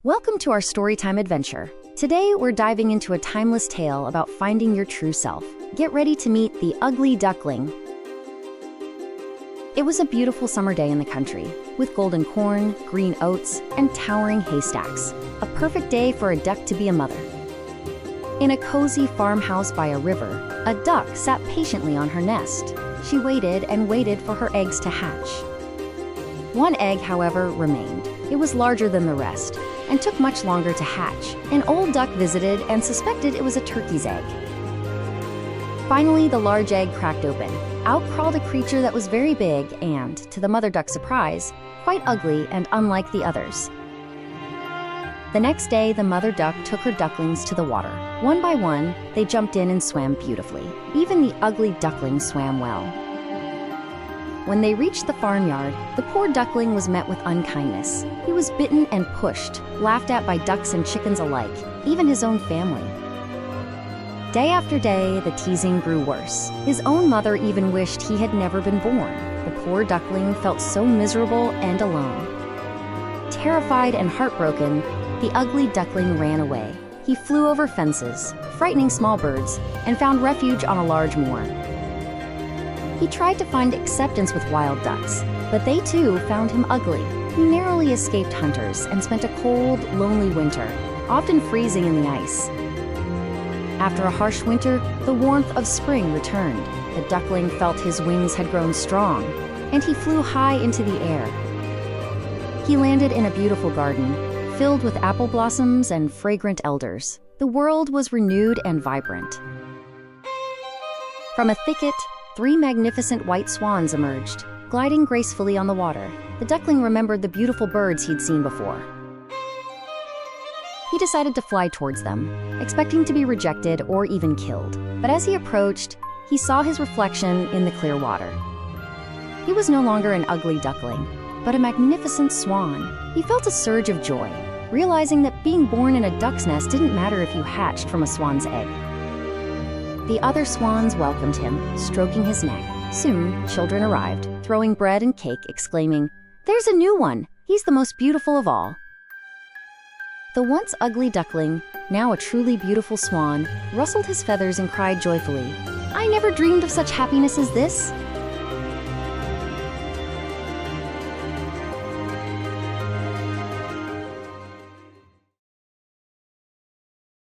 Welcome to our storytime adventure. Today, we're diving into a timeless tale about finding your true self. Get ready to meet the Ugly Duckling. It was a beautiful summer day in the country, with golden corn, green oats, and towering haystacks. A perfect day for a duck to be a mother. In a cozy farmhouse by a river, a duck sat patiently on her nest. She waited and waited for her eggs to hatch. One egg, however, remained. It was larger than the rest, and took much longer to hatch. An old duck visited and suspected it was a turkey's egg. Finally, the large egg cracked open. Out crawled a creature that was very big and, to the mother duck's surprise, quite ugly and unlike the others. The next day, the mother duck took her ducklings to the water. One by one, they jumped in and swam beautifully. Even the ugly duckling swam well. When they reached the farmyard, the poor duckling was met with unkindness. He was bitten and pushed, laughed at by ducks and chickens alike, even his own family. Day after day, the teasing grew worse. His own mother even wished he had never been born. The poor duckling felt so miserable and alone. Terrified and heartbroken, the ugly duckling ran away. He flew over fences, frightening small birds, and found refuge on a large moor. He tried to find acceptance with wild ducks, but they too found him ugly. He narrowly escaped hunters and spent a cold, lonely winter, often freezing in the ice. After a harsh winter, the warmth of spring returned. The duckling felt his wings had grown strong, and he flew high into the air. He landed in a beautiful garden, filled with apple blossoms and fragrant elders. The world was renewed and vibrant. From a thicket, 3 magnificent white swans emerged, gliding gracefully on the water. The duckling remembered the beautiful birds he'd seen before. He decided to fly towards them, expecting to be rejected or even killed. But as he approached, he saw his reflection in the clear water. He was no longer an ugly duckling, but a magnificent swan. He felt a surge of joy, realizing that being born in a duck's nest didn't matter if you hatched from a swan's egg. The other swans welcomed him, stroking his neck. Soon, children arrived, throwing bread and cake, exclaiming, "There's a new one! He's the most beautiful of all." The once ugly duckling, now a truly beautiful swan, rustled his feathers and cried joyfully, "I never dreamed of such happiness as this!